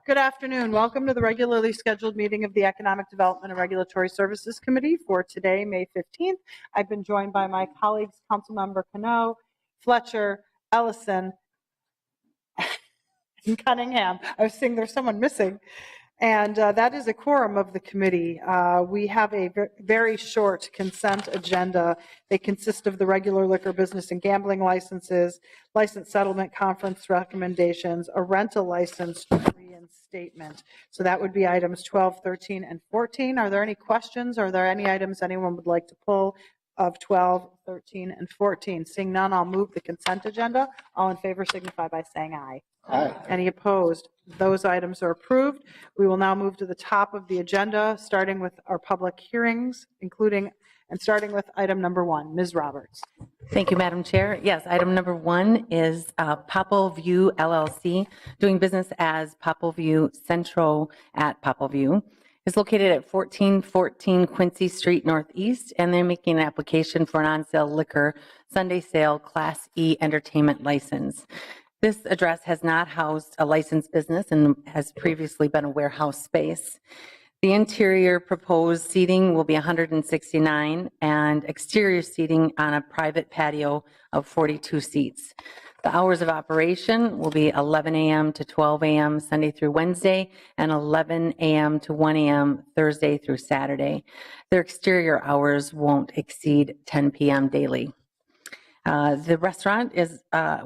Good afternoon. Welcome to the regularly scheduled meeting of the Economic Development and Regulatory Services Committee for today, May 15th. I've been joined by my colleagues, Councilmember Cano, Fletcher, Ellison, and Cunningham. I was saying there's someone missing. And that is a quorum of the committee. We have a very short consent agenda. They consist of the regular liquor business and gambling licenses, license settlement conference recommendations, a rental license reinstatement. So that would be items 12, 13, and 14. Are there any questions? Are there any items anyone would like to pull of 12, 13, and 14? Seeing none, I'll move the consent agenda. All in favor signify by saying aye. Aye. Any opposed? Those items are approved. We will now move to the top of the agenda, starting with our public hearings, starting with item number 1. Ms. Roberts. Thank you, Madam Chair. Yes, item number 1 is Popol View LLC, doing business as Popol View Centro at Popol View. It's located at 1414 Quincy Street Northeast, and they're making an application for an on-sale liquor Sunday sale Class E entertainment license. This address has not housed a licensed business and has previously been a warehouse space. The interior proposed seating will be 169 and exterior seating on a private patio of 42 seats. The hours of operation will be 11 a.m. to 12 a.m. Sunday through Wednesday and 11 a.m. to 1 a.m. Thursday through Saturday. Their exterior hours won't exceed 10 p.m. daily. The restaurant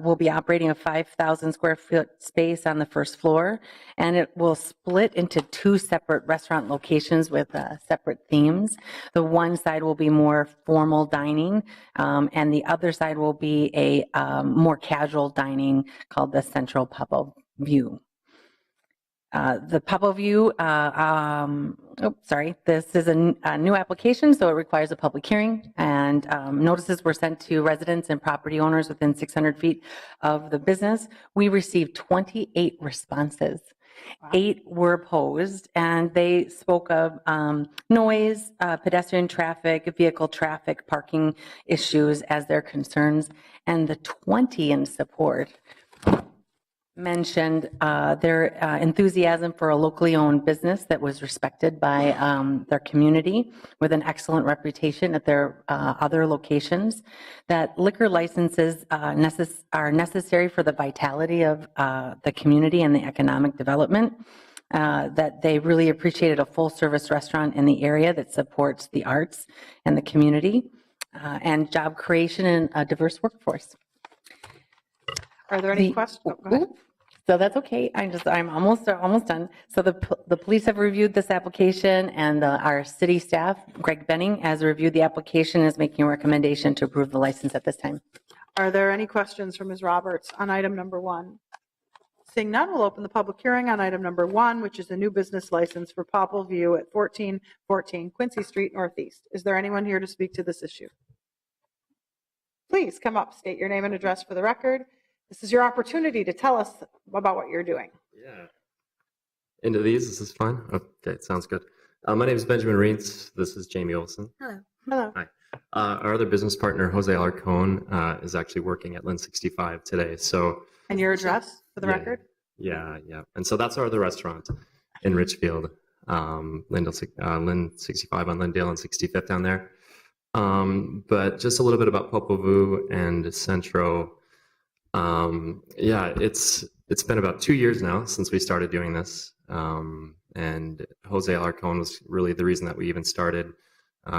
will be operating a 5,000 square foot space on the first floor, and it will split into 2 separate restaurant locations with separate themes. The one side will be more formal dining, and the other side will be a more casual dining called the Central Popol View. The Popol View, this is a new application, so it requires a public hearing, and notices were sent to residents and property owners within 600 feet of the business. We received 28 responses. Wow. 8 were opposed, and they spoke of noise, pedestrian traffic, vehicle traffic, parking issues as their concerns, and the 20 in support mentioned their enthusiasm for a locally owned business that was respected by their community with an excellent reputation at their other locations, that liquor licenses are necessary for the vitality of the community and the economic development, that they really appreciated a full-service restaurant in the area that supports the arts and the community, and job creation and a diverse workforce. Are there any questions? Oh, go ahead. So that's okay. I'm almost done. So the police have reviewed this application, and our city staff, Greg Benning, has reviewed the application and is making a recommendation to approve the license at this time. Are there any questions for Ms. Roberts on item number 1? Seeing none, we'll open the public hearing on item number 1, which is a new business license for Popol View at 1414 Quincy Street Northeast. Is there anyone here to speak to this issue? Please come up, state your name and address for the record. This is your opportunity to tell us about what you're doing. Yeah. Into these, this is fun. Okay, sounds good. My name is Benjamin Reitz. This is Jamie Olson. Hello. Hello. Hi. Our other business partner, Jose Alarcon, is actually working at Lynn 65 today. So. And your address for the record? Yeah. And so that's our other restaurant in Richfield, Lynn 65 on Lindale and 65th down there. But just a little bit about Popol Vuh and Centro. It's been about 2 years now since we started doing this, and Jose Alarcon was really the reason that we even started.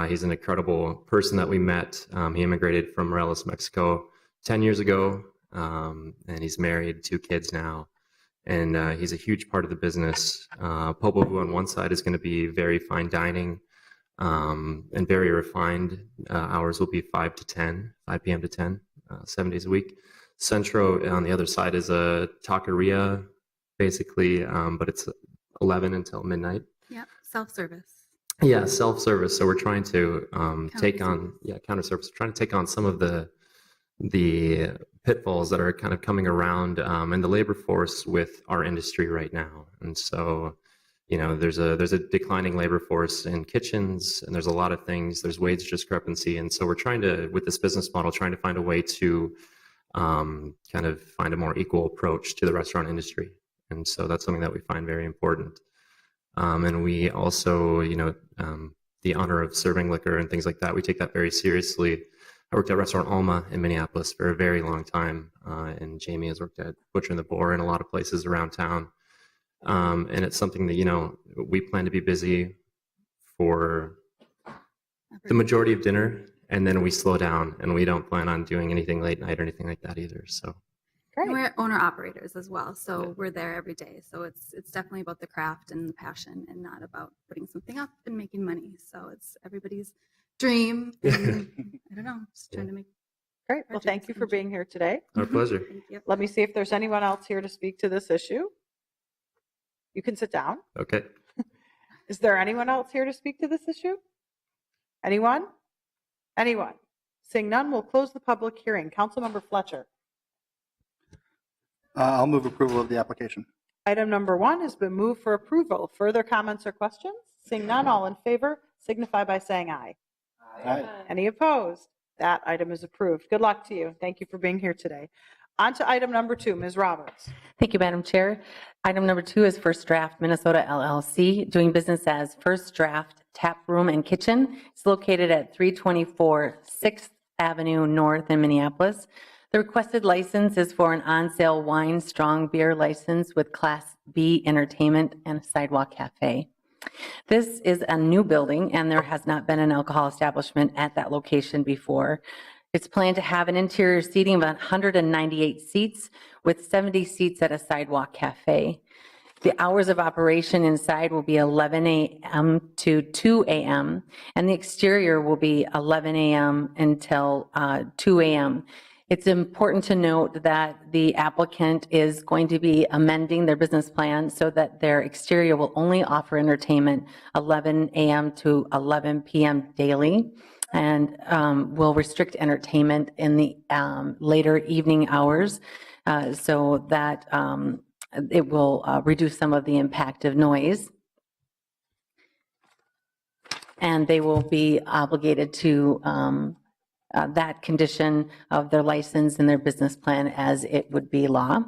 He's an incredible person that we met. He immigrated from Morelos, Mexico 10 years ago, and he's married, 2 kids now, and he's a huge part of the business. Popol Vuh on one side is going to be very fine dining and very refined. Hours will be 5 p.m. to 10, 7 days a week. Centro on the other side is a taqueria, basically, but it's 11 until midnight. Yeah, self-service. Yeah, self-service. So we're trying to take on counter service. We're trying to take on some of the pitfalls that are kind of coming around in the labor force with our industry right now. And so, there's a declining labor force in kitchens, and there's a lot of things. There's wage discrepancy, and so we're trying to, with this business model, trying to find a way to kind of find a more equal approach to the restaurant industry. And so that's something that we find very important. And we also, the honor of serving liquor and things like that, we take that very seriously. I worked at Restaurant Alma in Minneapolis for a very long time, and Jamie has worked at Butcher and the Boar in a lot of places around town. And it's something that, we plan to be busy for the majority of dinner, and then we slow down, and we don't plan on doing anything late night or anything like that either. So. And we're owner operators as well, so we're there every day. So it's definitely about the craft and the passion, and not about putting something up and making money. So it's everybody's dream. And, I don't know, just trying to make. Great. Well, thank you for being here today. Our pleasure. Thank you. Let me see if there's anyone else here to speak to this issue. You can sit down. Okay. Is there anyone else here to speak to this issue? Anyone? Anyone? Seeing none, we'll close the public hearing. Councilmember Fletcher. I'll move approval of the application. Item number 1 has been moved for approval. Further comments or questions? Seeing none, all in favor signify by saying aye. Aye. Any opposed? That item is approved. Good luck to you. Thank you for being here today. On to item number 2, Ms. Roberts. Thank you, Madam Chair. Item number 2 is First Draft Minnesota LLC, doing business as First Draft Taproom and Kitchen. It's located at 324 6th Avenue North in Minneapolis. The requested license is for an on-sale wine strong beer license with Class B entertainment and a sidewalk cafe. This is a new building, and there has not been an alcohol establishment at that location before. It's planned to have an interior seating of 198 seats with 70 seats at a sidewalk cafe. The hours of operation inside will be 11 a.m. to 2 a.m., and the exterior will be 11 a.m. until 2 a.m. It's important to note that the applicant is going to be amending their business plan so that their exterior will only offer entertainment 11 a.m. to 11 p.m. daily, and will restrict entertainment in the later evening hours so that it will reduce some of the impact of noise. And they will be obligated to that condition of their license and their business plan as it would be law.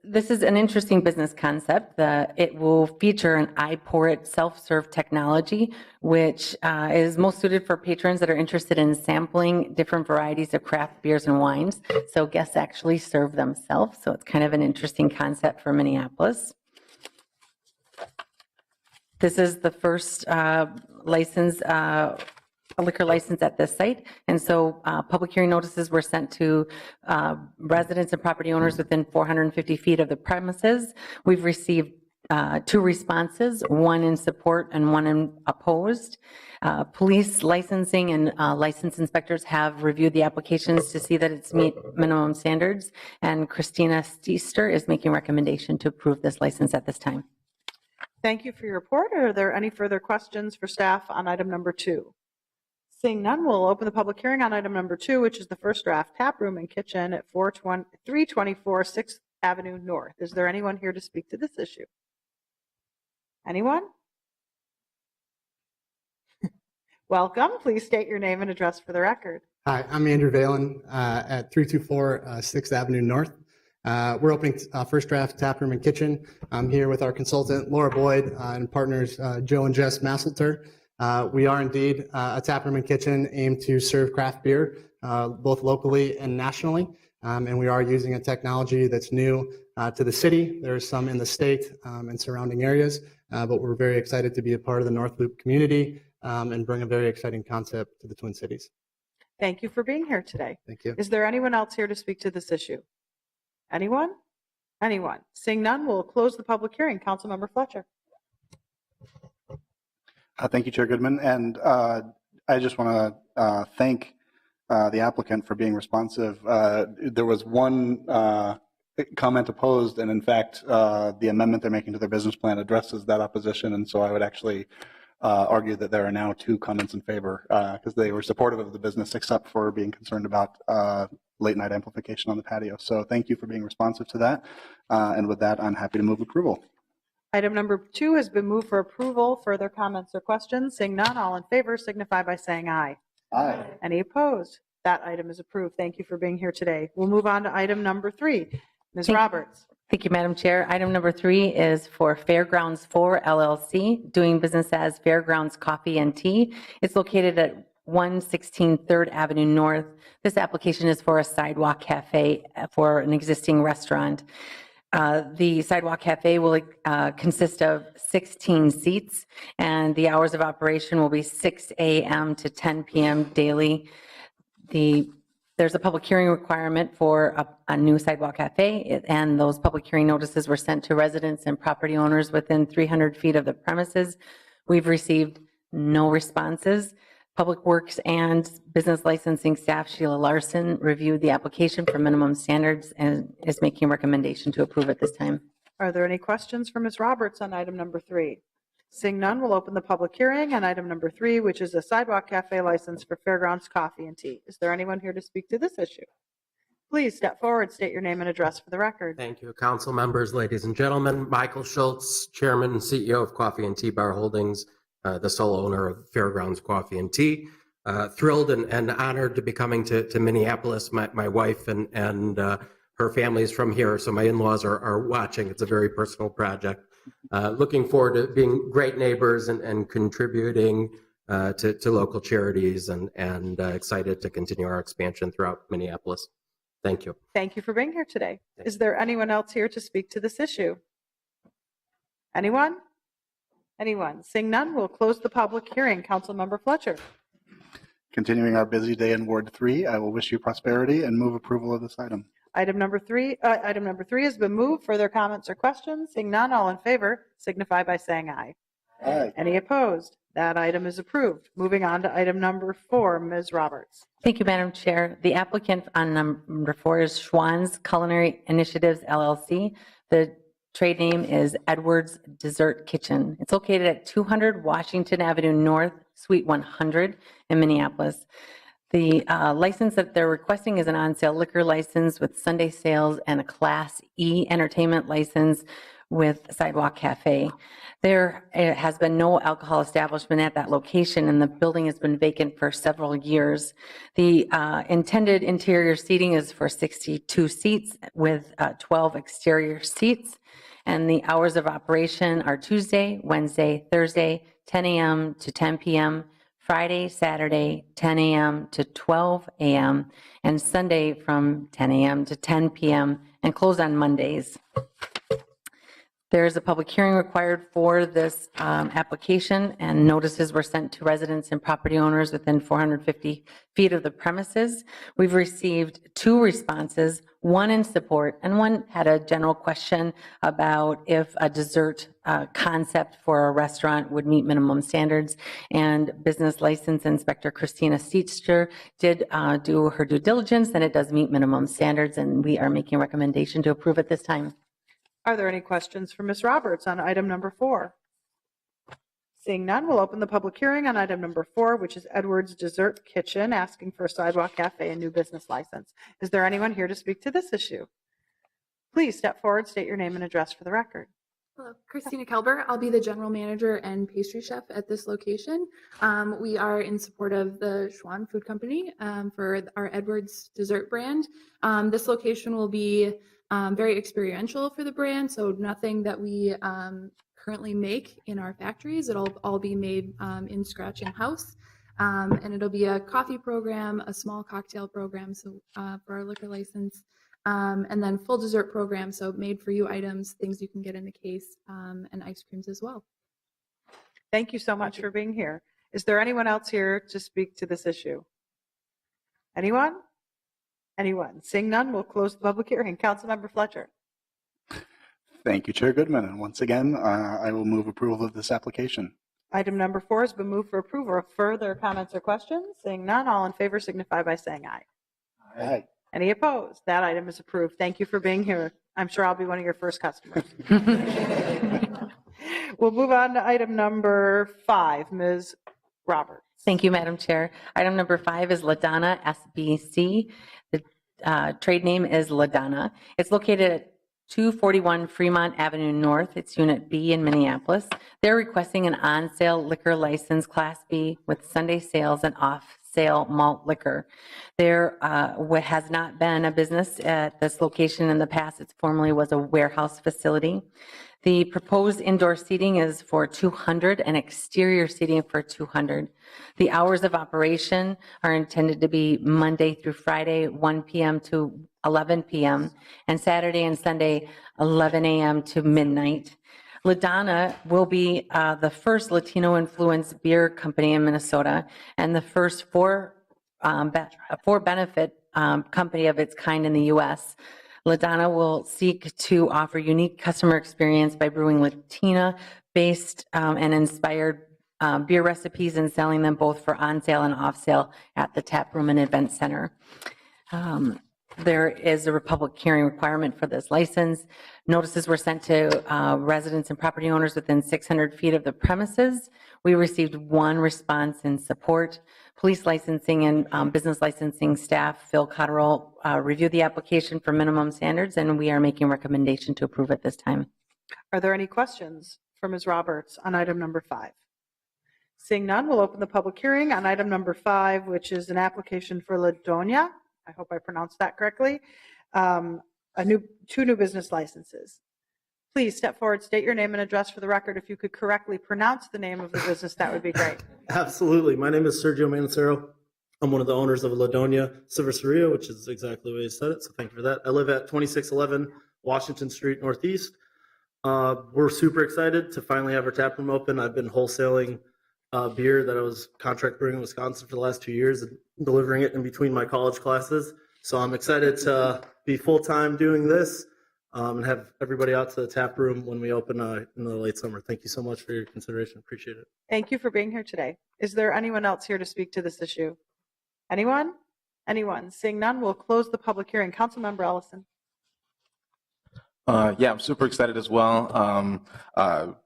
This is an interesting business concept. It will feature an iPorit self-serve technology, which is most suited for patrons that are interested in sampling different varieties of craft beers and wines. So guests actually serve themselves. So it's kind of an interesting concept for Minneapolis. This is the first license, a liquor license at this site. And so public hearing notices were sent to residents and property owners within 450 feet of the premises. We've received 2 responses, 1 in support and 1 in opposed. Police licensing and license inspectors have reviewed the applications to see that it's meet minimum standards. And Christina Steester is making a recommendation to approve this license at this time. Thank you for your report. Are there any further questions for staff on item number 2? Seeing none, we'll open the public hearing on item number 2, which is the First Draft Taproom and Kitchen at 324 6th Avenue North. Is there anyone here to speak to this issue? Anyone? Welcome. Please state your name and address for the record. Hi, I'm Andrew Valen at 324 6th Avenue North. We're opening First Draft Taproom and Kitchen. I'm here with our consultant, Laura Boyd, and partners, Joe and Jess Masselter. We are indeed a taproom and kitchen aimed to serve craft beer, both locally and nationally. And we are using a technology that's new to the city. There's some in the state and surrounding areas, but we're very excited to be a part of the North Loop community and bring a very exciting concept to the Twin Cities. Thank you for being here today. Thank you. Is there anyone else here to speak to this issue? Anyone? Anyone? Seeing none, we'll close the public hearing. Councilmember Fletcher. Thank you, Chair Goodman. And I just want to thank the applicant for being responsive. There was one comment opposed, and in fact, the amendment they're making to their business plan addresses that opposition. And so I would actually argue that there are now 2 comments in favor because they were supportive of the business except for being concerned about late night amplification on the patio. So thank you for being responsive to that. And with that, I'm happy to move approval. Item number 2 has been moved for approval. Further comments or questions? Seeing none, all in favor signify by saying aye. Aye. Any opposed? That item is approved. Thank you for being here today. We'll move on to item number 3. Ms. Roberts. Thank you, Madam Chair. Item number 3 is for Fairgrounds 4 LLC, doing business as Fairgrounds Coffee and Tea. It's located at 116 3rd Avenue North. This application is for a sidewalk cafe for an existing restaurant. The sidewalk cafe will consist of 16 seats, and the hours of operation will be 6 a.m. to 10 p.m. daily. There's a public hearing requirement for a new sidewalk cafe, and those public hearing notices were sent to residents and property owners within 300 feet of the premises. We've received no responses. Public Works and Business Licensing staff Sheila Larson reviewed the application for minimum standards and is making a recommendation to approve at this time. Are there any questions for Ms. Roberts on item number 3? Seeing none, we'll open the public hearing on item number 3, which is a sidewalk cafe license for Fairgrounds Coffee and Tea. Is there anyone here to speak to this issue? Please step forward, state your name and address for the record. Thank you, council members, ladies and gentlemen. Michael Schultz, Chairman and CEO of Coffee and Tea Bar Holdings, the sole owner of Fairgrounds Coffee and Tea. Thrilled and honored to be coming to Minneapolis. My wife and her family is from here, so my in-laws are watching. It's a very personal project. Looking forward to being great neighbors and contributing to local charities and excited to continue our expansion throughout Minneapolis. Thank you. Thank you for being here today. Is there anyone else here to speak to this issue? Anyone? Anyone? Seeing none, we'll close the public hearing. Councilmember Fletcher. Continuing our busy day in Ward 3, I will wish you prosperity and move approval of this item. Item number 3 has been moved. Further comments or questions? Seeing none, all in favor signify by saying aye. Aye. Any opposed? That item is approved. Moving on to item number 4, Ms. Roberts. Thank you, Madam Chair. The applicant on number 4 is Schwann's Culinary Initiatives, LLC. The trade name is Edwards Dessert Kitchen. It's located at 200 Washington Avenue North, Suite 100 in Minneapolis. The license that they're requesting is an on-sale liquor license with Sunday sales and a Class E entertainment license with Sidewalk Cafe. There has been no alcohol establishment at that location, and the building has been vacant for several years. The intended interior seating is for 62 seats with 12 exterior seats, and the hours of operation are Tuesday, Wednesday, Thursday, 10 a.m. to 10 p.m., Friday, Saturday, 10 a.m. to 12 a.m., and Sunday from 10 a.m. to 10 p.m., and close on Mondays. There is a public hearing required for this application, and notices were sent to residents and property owners within 450 feet of the premises. We've received 2 responses, one in support, and one had a general question about if a dessert concept for a restaurant would meet minimum standards. And Business License Inspector Christina Seitster did do her due diligence, and it does meet minimum standards, and we are making a recommendation to approve at this time. Are there any questions for Ms. Roberts on item number 4? Seeing none, we'll open the public hearing on item number 4, which is Edwards Dessert Kitchen, asking for a sidewalk cafe and new business license. Is there anyone here to speak to this issue? Please step forward, state your name and address for the record. Hello, Christina Kelber. I'll be the general manager and pastry chef at this location. We are in support of the Schwann Food Company for our Edwards dessert brand. This location will be very experiential for the brand, so nothing that we currently make in our factories. It'll all be made in scratch in-house, and it'll be a coffee program, a small cocktail program so for our liquor license, and then full dessert program, so made for you items, things you can get in a case, and ice creams as well. Thank you so much for being here. Is there anyone else here to speak to this issue? Anyone? Anyone? Seeing none, we'll close the public hearing. Councilmember Fletcher. Thank you, Chair Goodman. And once again, I will move approval of this application. Item number 4 has been moved for approval. Further comments or questions? Seeing none, all in favor signify by saying aye. Aye. Any opposed? That item is approved. Thank you for being here. I'm sure I'll be one of your first customers. We'll move on to item number 5, Ms. Roberts. Thank you, Madam Chair. Item number 5 is Dona SBC. The trade name is Dona. It's located at 241 Fremont Avenue North. It's Unit B in Minneapolis. They're requesting an on-sale liquor license, Class B, with Sunday sales and off wholesale malt liquor. There has not been a business at this location in the past. It formerly was a warehouse facility. The proposed indoor seating is for 200 and exterior seating for 200. The hours of operation are intended to be Monday through Friday, 1 p.m. to 11 p.m., and Saturday and Sunday, 11 a.m. to midnight. Dona will be the first Latino-influenced beer company in Minnesota and the first for-benefit company of its kind in the U.S. Dona will seek to offer unique customer experience by brewing Latina-based and inspired beer recipes and selling them both for on-sale and off-sale at the Taproom and Event Center. There is a public hearing requirement for this license. Notices were sent to residents and property owners within 600 feet of the premises. We received one response in support. Police licensing and business licensing staff, Phil Cotterill, reviewed the application for minimum standards, and we are making a recommendation to approve at this time. Are there any questions for Ms. Roberts on item number 5? Seeing none, we'll open the public hearing on item number 5, which is an application for Dona. I hope I pronounced that correctly. Two new business licenses. Please step forward, state your name and address for the record. If you could correctly pronounce the name of the business, that would be great. Absolutely. My name is Sergio Mancero. I'm one of the owners of Dona Cerveceria, which is exactly the way you said it, so thank you for that. I live at 2611 Washington Street Northeast. We're super excited to finally have our taproom open. I've been wholesaling beer that I was contract brewing in Wisconsin for the last 2 years and delivering it in between my college classes. So I'm excited to be full-time doing this and have everybody out to the tap room when we open in the late summer. Thank you so much for your consideration. Appreciate it. Thank you for being here today. Is there anyone else here to speak to this issue? Anyone? Anyone? Seeing none, we'll close the public hearing. Councilmember Ellison. Yeah, I'm super excited as well.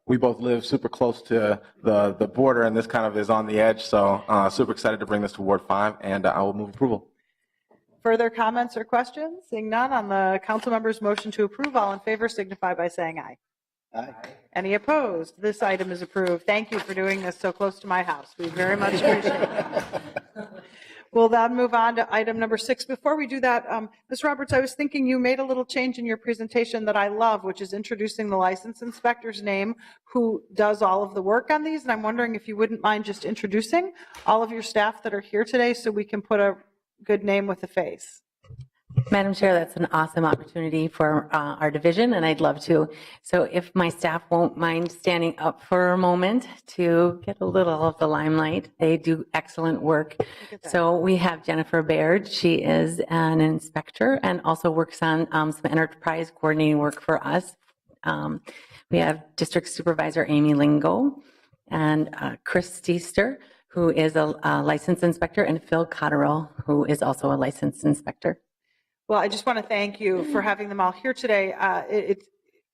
We both live super close to the border, and this kind of is on the edge. So super excited to bring this to Ward 5, and I will move approval. Further comments or questions? Seeing none, on the council member's motion to approve, all in favor signify by saying aye. Aye. Any opposed? This item is approved. Thank you for doing this so close to my house. We very much appreciate it. We'll then move on to item number 6. Before we do that, Ms. Roberts, I was thinking you made a little change in your presentation that I love, which is introducing the license inspector's name who does all of the work on these. And I'm wondering if you wouldn't mind just introducing all of your staff that are here today so we can put a good name with a face. Madam Chair, that's an awesome opportunity for our division, and I'd love to. So if my staff won't mind standing up for a moment to get a little of the limelight, they do excellent work. So we have Jennifer Baird. She is an inspector and also works on some enterprise coordinating work for us. We have District Supervisor Amy Lingo and Chris Steester, who is a licensed inspector, and Phil Cotterill, who is also a licensed inspector. Well, I just want to thank you for having them all here today.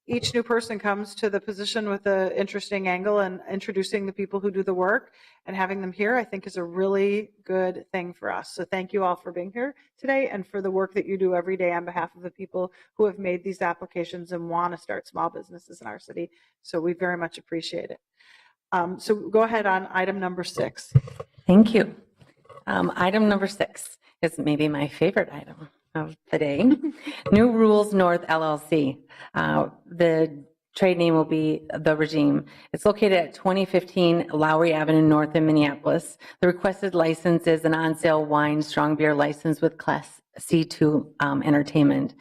Each new person comes to the position with an interesting angle, and introducing the people who do the work and having them here, I think, is a really good thing for us. So thank you all for being here today and for the work that you do every day on behalf of the people who have made these applications and want to start small businesses in our city. So we very much appreciate it. So go ahead on item number 6. Thank you. Item number 6 is maybe my favorite item of the day. New Rules North LLC. The trade name will be The Regime. It's located at 2015 Lowry Avenue North in Minneapolis. The requested license is an on-sale wine strong beer license with Class C2 entertainment.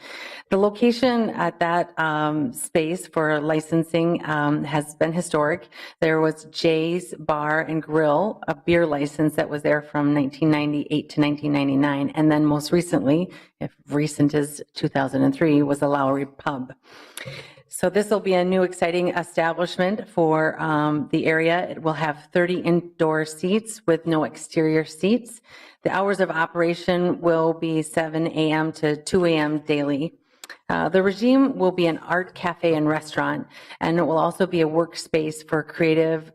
The location at that space for licensing has been historic. There was Jay's Bar and Grill, a beer license that was there from 1998 to 1999. And then most recently, if recent as 2003, was the Lowry Pub. So this will be a new exciting establishment for the area. It will have 30 indoor seats with no exterior seats. The hours of operation will be 7 a.m. to 2 a.m. daily. The Regime will be an art cafe and restaurant, and it will also be a workspace for creative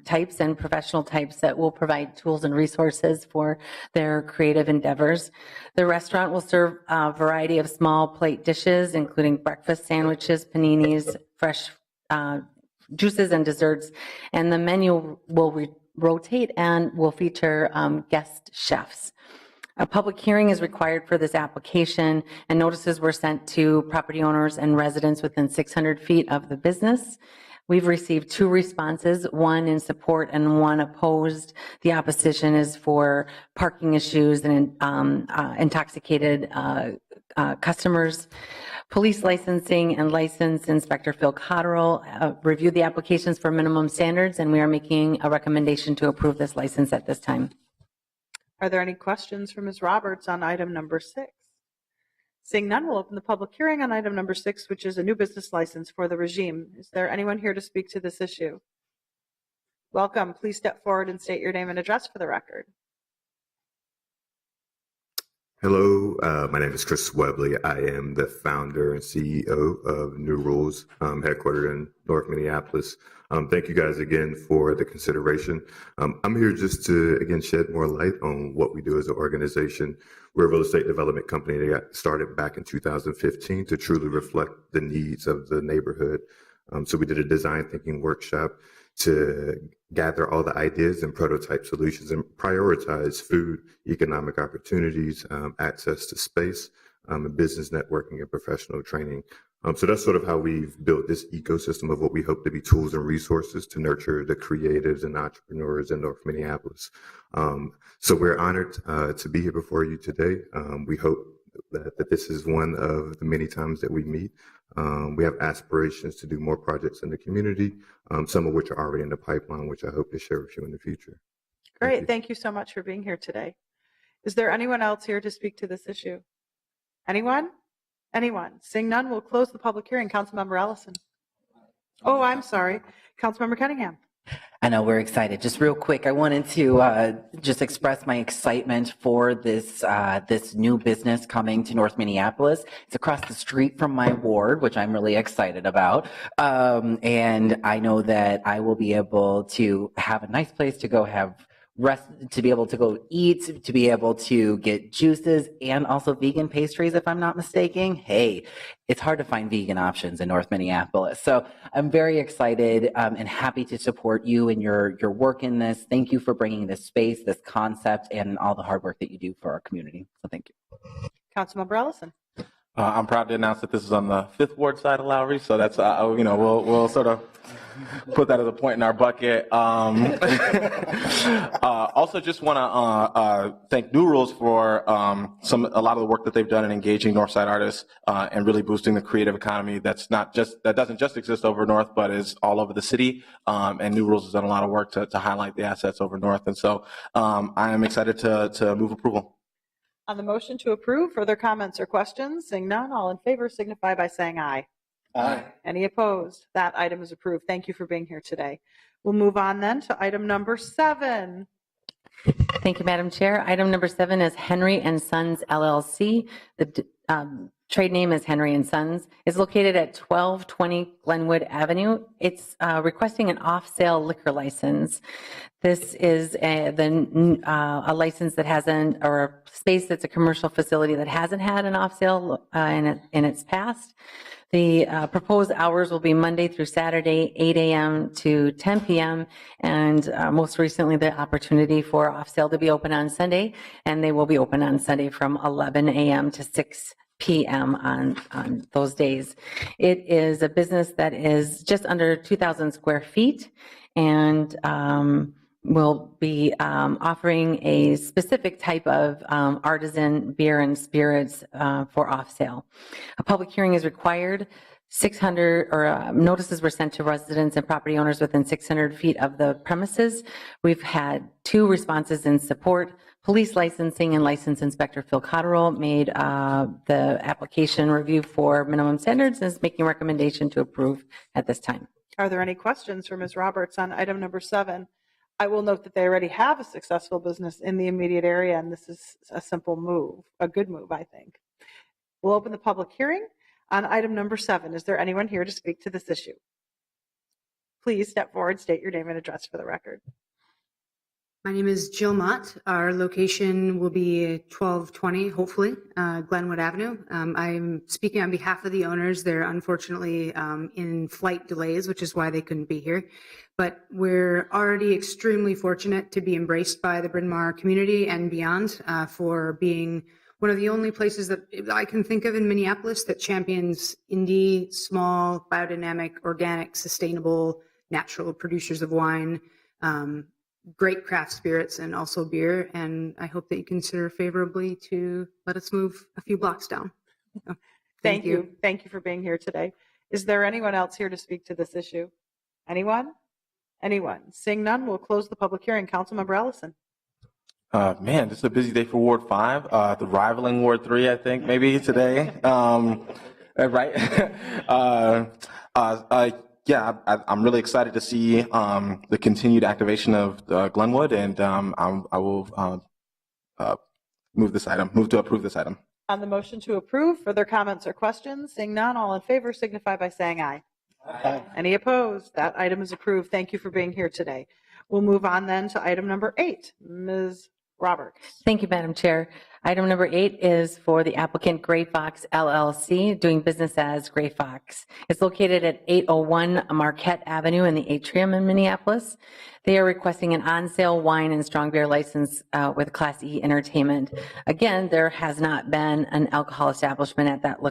types and professional types that will provide tools and resources for their creative endeavors. The restaurant will serve a variety of small plate dishes, including breakfast sandwiches, paninis, fresh juices and desserts, and the menu will rotate and will feature guest chefs. A public hearing is required for this application, and notices were sent to property owners and residents within 600 feet of the business. We've received 2 responses, one in support and one opposed. The opposition is for parking issues and intoxicated customers. Police licensing and license inspector Phil Cotterill reviewed the applications for minimum standards, and we are making a recommendation to approve this license at this time. Are there any questions for Ms. Roberts on item number 6? Seeing none, we'll open the public hearing on item number 6, which is a new business license for the regime. Is there anyone here to speak to this issue? Welcome. Please step forward and state your name and address for the record. Hello, my name is Chris Webley. I am the founder and CEO of New Rules, headquartered in North Minneapolis. Thank you guys again for the consideration. I'm here just to, again, shed more light on what we do as an organization. We're a real estate development company that got started back in 2015 to truly reflect the needs of the neighborhood. So we did a design thinking workshop to gather all the ideas and prototype solutions and prioritize food, economic opportunities, access to space, and business networking and professional training. So that's sort of how we've built this ecosystem of what we hope to be tools and resources to nurture the creatives and entrepreneurs in North Minneapolis. So we're honored to be here before you today. We hope that this is one of the many times that we meet. We have aspirations to do more projects in the community, some of which are already in the pipeline, which I hope to share with you in the future. Great. Thank you so much for being here today. Is there anyone else here to speak to this issue? Anyone? Anyone? Seeing none, we'll close the public hearing. Councilmember Ellison. Oh, I'm sorry. Councilmember Cunningham. I know we're excited. Just real quick, I wanted to just express my excitement for this this new business coming to North Minneapolis. It's across the street from my ward, which I'm really excited about. And I know that I will be able to have a nice place to go have rest, to be able to go eat, to be able to get juices and also vegan pastries, if I'm not mistaken. Hey, it's hard to find vegan options in North Minneapolis. So I'm very excited and happy to support you and your work in this. Thank you for bringing this space, this concept, and all the hard work that you do for our community. So thank you. Councilmember Ellison. I'm proud to announce that this is on the 5th Ward side of Lowry, so that's, we'll sort of put that as a point in our bucket. Also, just want to thank New Rules for a lot of the work that they've done in engaging Northside artists and really boosting the creative economy. That doesn't just exist over North, but is all over the city. And New Rules has done a lot of work to highlight the assets over North, and so I am excited to move approval. On the motion to approve, further comments or questions? Seeing none, all in favor signify by saying aye. Aye. Any opposed? That item is approved. Thank you for being here today. We'll move on then to item number 7. Thank you, Madam Chair. Item number 7 is Henry and Sons LLC. The trade name is Henry and Sons. It's located at 1220 Glenwood Avenue. It's requesting an off-sale liquor license. This is a license that hasn't, or a space that's a commercial facility that hasn't had an off-sale in its past. The proposed hours will be Monday through Saturday, 8 a.m. to 10 p.m. And most recently, the opportunity for off-sale to be open on Sunday, and they will be open on Sunday from 11 a.m. to 6 p.m. on those days. It is a business that is just under 2,000 square feet, and will be offering a specific type of artisan beer and spirits for off sale. A public hearing is required. 600 notices were sent to residents and property owners within 600 feet of the premises. We've had 2 responses in support. Police licensing and license inspector Phil Cotterill made the application review for minimum standards and is making a recommendation to approve at this time. Are there any questions for Ms. Roberts on item number 7? I will note that they already have a successful business in the immediate area, and this is a simple move, a good move, I think. We'll open the public hearing on item number 7. Is there anyone here to speak to this issue? Please step forward, state your name and address for the record. My name is Jill Mott. Our location will be 1220, hopefully, Glenwood Avenue. I'm speaking on behalf of the owners. They're unfortunately in flight delays, which is why they couldn't be here. But we're already extremely fortunate to be embraced by the Bryn Mawr community and beyond for being one of the only places that I can think of in Minneapolis that champions indie, small, biodynamic, organic, sustainable, natural producers of wine. Great craft spirits and also beer, and I hope that you consider favorably to let us move a few blocks down. So, Thank you. Thank you for being here today. Is there anyone else here to speak to this issue? Anyone? Anyone? Seeing none, we'll close the public hearing. Councilmember Ellison. Man, this is a busy day for Ward 5, the rivaling Ward 3, I think, maybe today. Right? Yeah, I'm really excited to see the continued activation of Glenwood, and I will move to approve this item. On the motion to approve, further comments or questions? Seeing none, all in favor signify by saying aye. Aye. Any opposed? That item is approved. Thank you for being here today. We'll move on then to item number 8. Ms. Roberts. Thank you, Madam Chair. Item number 8 is for the applicant Gray Fox LLC, doing business as Gray Fox. It's located at 801 Marquette Avenue in the Atrium in Minneapolis. They are requesting an on-sale wine and strong beer license with Class E entertainment. Again, there has not been an alcohol establishment at that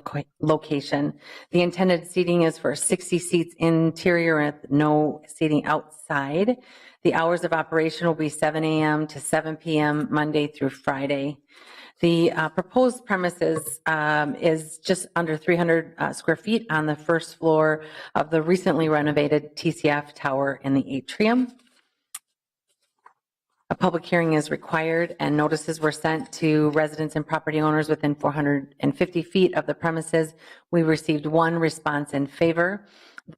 location. The intended seating is for 60 seats interior with no seating outside. The hours of operation will be 7 a.m. to 7 p.m. Monday through Friday. The proposed premises is just under 300 square feet on the first floor of the recently renovated TCF Tower in the atrium. A public hearing is required, and notices were sent to residents and property owners within 450 feet of the premises. We received one response in favor.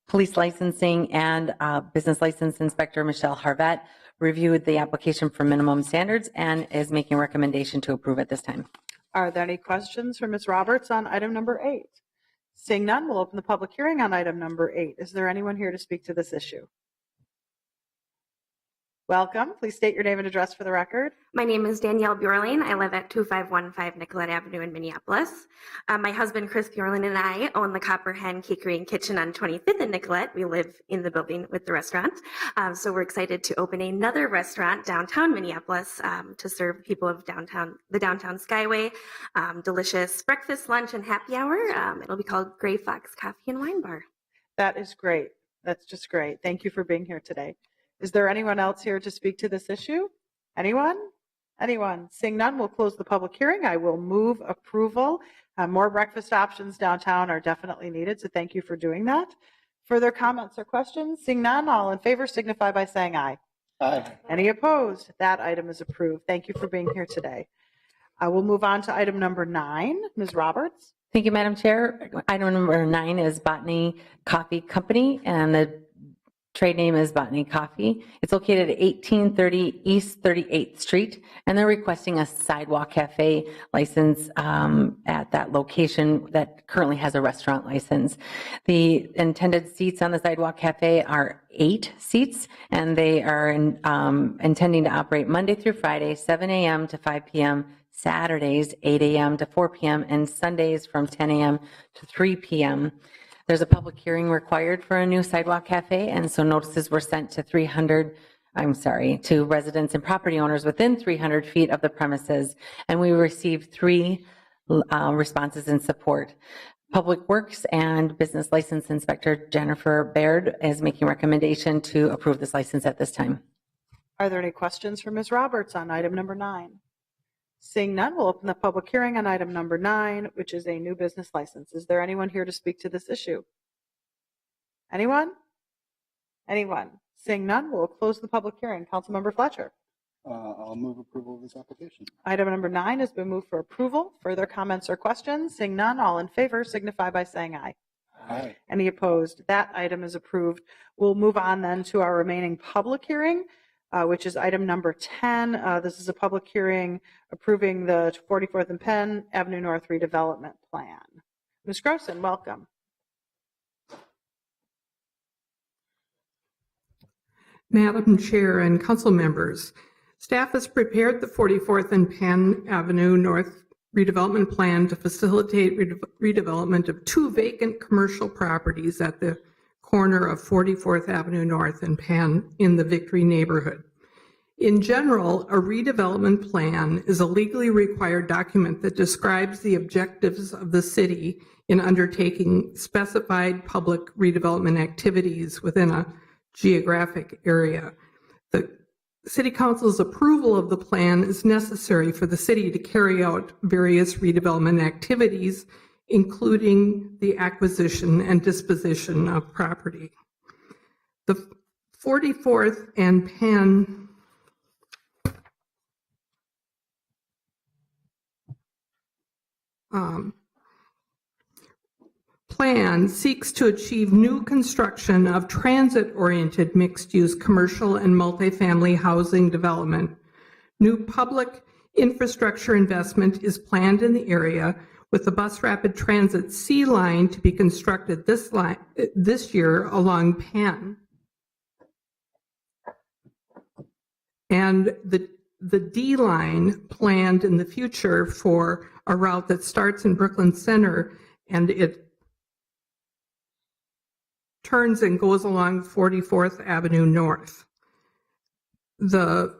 Police licensing and business license inspector Michelle Harvette reviewed the application for minimum standards and is making a recommendation to approve at this time. Are there any questions for Ms. Roberts on item number 8? Seeing none, we'll open the public hearing on item number 8. Is there anyone here to speak to this issue? Welcome. Please state your name and address for the record. My name is Danielle Bjorling. I live at 2515 Nicollet Avenue in Minneapolis. My husband, Chris Bjorling, and I own the Copper Hen Cakery and Kitchen on 25th and Nicollet. We live in the building with the restaurant. So we're excited to open another restaurant downtown Minneapolis to serve people of the downtown Skyway. Delicious breakfast, lunch, and happy hour. It'll be called Gray Fox Coffee and Wine Bar. That is great. That's just great. Thank you for being here today. Is there anyone else here to speak to this issue? Anyone? Anyone? Seeing none, we'll close the public hearing. I will move approval. More breakfast options downtown are definitely needed, so thank you for doing that. Further comments or questions? Seeing none, all in favor signify by saying aye. Aye. Any opposed? That item is approved. Thank you for being here today. I will move on to item number 9. Ms. Roberts. Thank you, Madam Chair. Item number 9 is Botany Coffee Company, and the trade name is Botany Coffee. It's located at 1830 East 38th Street, and they're requesting a sidewalk cafe license at that location that currently has a restaurant license. The intended seats on the sidewalk cafe are 8 seats, and they are intending to operate Monday through Friday, 7 a.m. to 5 p.m., Saturdays, 8 a.m. to 4 p.m., and Sundays from 10 a.m. to 3 p.m. There's a public hearing required for a new sidewalk cafe, and so notices were sent to residents and property owners within 300 feet of the premises, and we received 3 responses in support. Public Works and Business License Inspector Jennifer Baird is making a recommendation to approve this license at this time. Are there any questions for Ms. Roberts on item number 9? Seeing none, we'll open the public hearing on item number 9, which is a new business license. Is there anyone here to speak to this issue? Anyone? Anyone? Seeing none, we'll close the public hearing. Councilmember Fletcher. I'll move approval of this application. Item number 9 has been moved for approval. Further comments or questions? Seeing none, all in favor signify by saying aye. Aye. Any opposed? That item is approved. We'll move on then to our remaining public hearing, which is item number 10. This is a public hearing approving the 44th and Penn Avenue North redevelopment plan. Ms. Grossen, welcome. Madam Chair and council members, Staff has prepared the 44th and Penn Avenue North redevelopment plan to facilitate redevelopment of 2 vacant commercial properties at the corner of 44th Avenue North and Penn in the Victory neighborhood. In general, a redevelopment plan is a legally required document that describes the objectives of the city in undertaking specified public redevelopment activities within a geographic area. The City Council's approval of the plan is necessary for the city to carry out various redevelopment activities, including the acquisition and disposition of property. The 44th and Penn plan seeks to achieve new construction of transit-oriented mixed-use commercial and multifamily housing development. New public infrastructure investment is planned in the area, with the bus rapid transit C line to be constructed this year along Penn. And the D line planned in the future for a route that starts in Brooklyn Center and it turns and goes along 44th Avenue North. The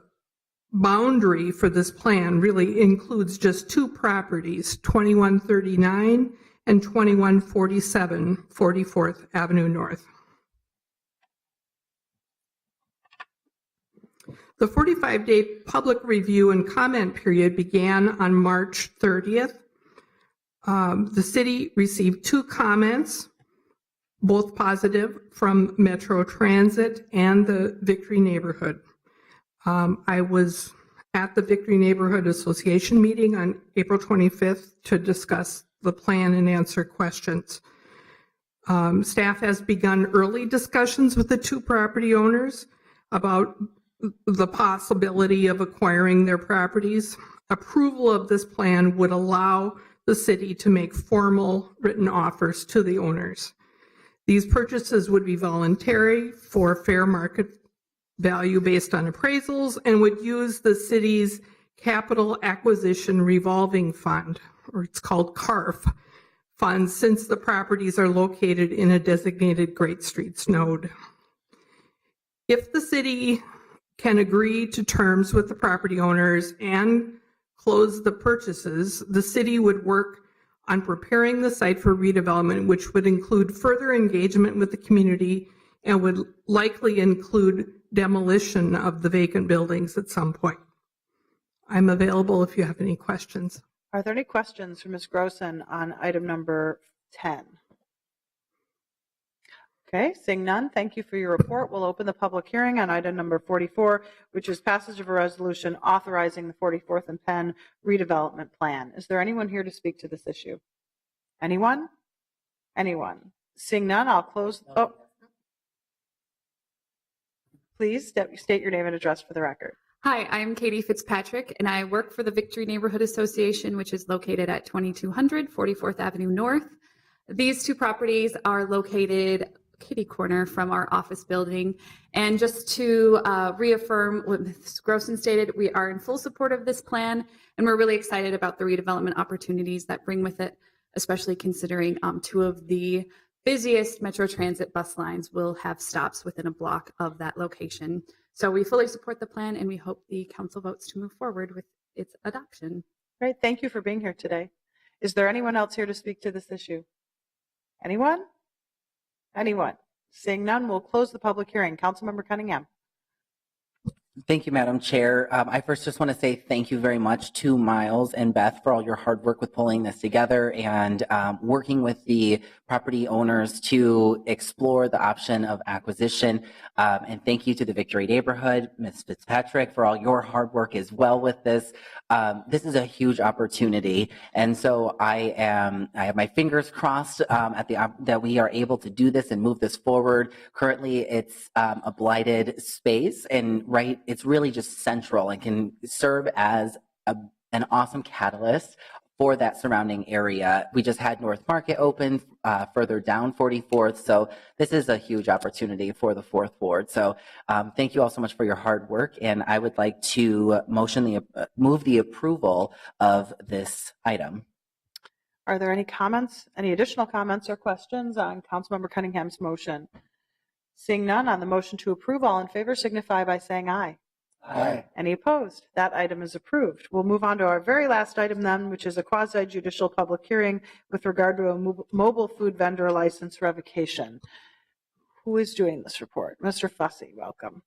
boundary for this plan really includes just 2 properties, 2139 and 2147 44th Avenue North. The 45-day public review and comment period began on March 30th. The city received 2 comments, both positive, from Metro Transit and the Victory neighborhood. I was at the Victory Neighborhood Association meeting on April 25th to discuss the plan and answer questions. Staff has begun early discussions with the 2 property owners about the possibility of acquiring their properties. Approval of this plan would allow the city to make formal written offers to the owners. These purchases would be voluntary for fair market value based on appraisals and would use the city's Capital Acquisition Revolving Fund, or it's called CARF, funds, since the properties are located in a designated Great Streets node. If the city can agree to terms with the property owners and close the purchases, the city would work on preparing the site for redevelopment, which would include further engagement with the community and would likely include demolition of the vacant buildings at some point. I'm available if you have any questions. Are there any questions for Ms. Grossen on item number 10? Okay, seeing none, thank you for your report. We'll open the public hearing on item number 44, which is passage of a resolution authorizing the 44th and Penn redevelopment plan. Is there anyone here to speak to this issue? Anyone? Anyone? Seeing none, I'll close. Oh, please state your name and address for the record. Hi, I'm Katie Fitzpatrick, and I work for the Victory Neighborhood Association, which is located at 2200 44th Avenue North. These 2 properties are located kitty corner from our office building. And just to reaffirm what Ms. Grossen stated, we are in full support of this plan, and we're really excited about the redevelopment opportunities that bring with it, especially considering 2 of the busiest Metro Transit bus lines will have stops within a block of that location. So we fully support the plan, and we hope the council votes to move forward with its adoption. Great, thank you for being here today. Is there anyone else here to speak to this issue? Anyone? Anyone? Seeing none, we'll close the public hearing. Councilmember Cunningham. Thank you, Madam Chair. I first just want to say thank you very much to Miles and Beth for all your hard work with pulling this together and working with the property owners to explore the option of acquisition. And thank you to the Victory Neighborhood, Ms. Fitzpatrick, for all your hard work as well with this. This is a huge opportunity, and so I have my fingers crossed that we are able to do this and move this forward. Currently, it's a blighted space, and it's really just central and can serve as an awesome catalyst for that surrounding area. We just had North Market open further down 44th, so this is a huge opportunity for the 4th Ward. So thank you all so much for your hard work, and I would like to move the approval of this item. Are there any comments, any additional comments or questions on Councilmember Cunningham's motion? Seeing none on the motion to approve, all in favor signify by saying aye. Aye. Any opposed? That item is approved. We'll move on to our very last item then, which is a quasi-judicial public hearing with regard to a mobile food vendor license revocation. Who is doing this report? Mr. Fussy, welcome.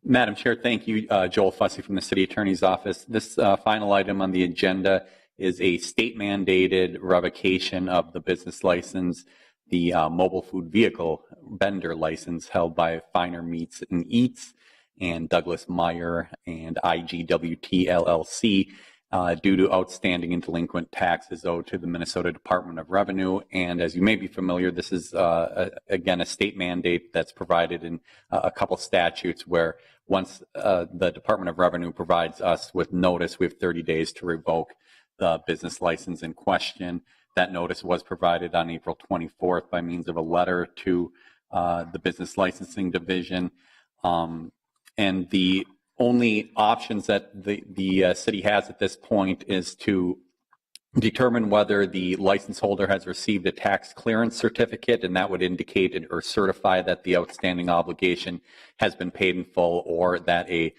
Madam Chair, thank you. Joel Fussy from the City Attorney's Office. This final item on the agenda is a state-mandated revocation of the business license, the mobile food vehicle vendor license held by Finer Meats and Eats and Douglas Meyer and IGWT LLC due to outstanding and delinquent taxes owed to the Minnesota Department of Revenue. And as you may be familiar, this is, again, a state mandate that's provided in a couple statutes where once the Department of Revenue provides us with notice, we have 30 days to revoke the business license in question. That notice was provided on April 24th by means of a letter to the Business Licensing Division. And the only options that the city has at this point is to determine whether the license holder has received a tax clearance certificate, and that would indicate or certify that the outstanding obligation has been paid in full or that a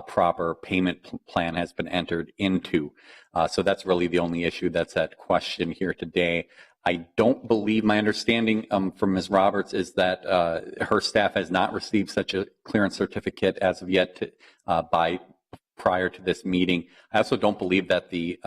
proper payment plan has been entered into. So that's really the only issue that's at question here today. I don't believe, my understanding from Ms. Roberts is that her staff has not received such a clearance certificate as of yet prior to this meeting. I also don't believe that the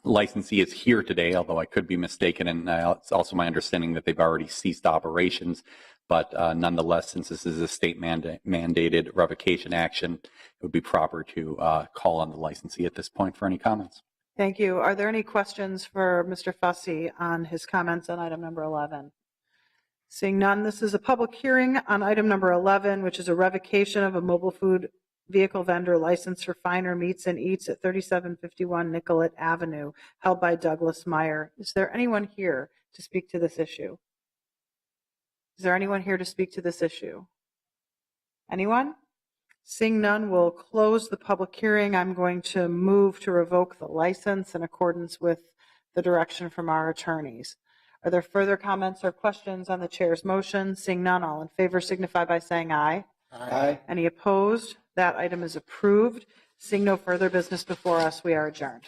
licensee is here today, although I could be mistaken, and it's also my understanding that they've already ceased operations. But nonetheless, since this is a state mandated revocation action, it would be proper to call on the licensee at this point for any comments. Thank you. Are there any questions for Mr. Fussy on his comments on item number 11? Seeing none, this is a public hearing on item number 11, which is a revocation of a mobile food vehicle vendor license for Finer Meats and Eats at 3751 Nicollet Avenue, held by Douglas Meyer. Is there anyone here to speak to this issue? Is there anyone here to speak to this issue? Anyone? Seeing none, we'll close the public hearing. I'm going to move to revoke the license in accordance with the direction from our attorneys. Are there further comments or questions on the chair's motion? Seeing none, all in favor signify by saying aye. Aye. Any opposed? That item is approved. Seeing no further business before us, we are adjourned.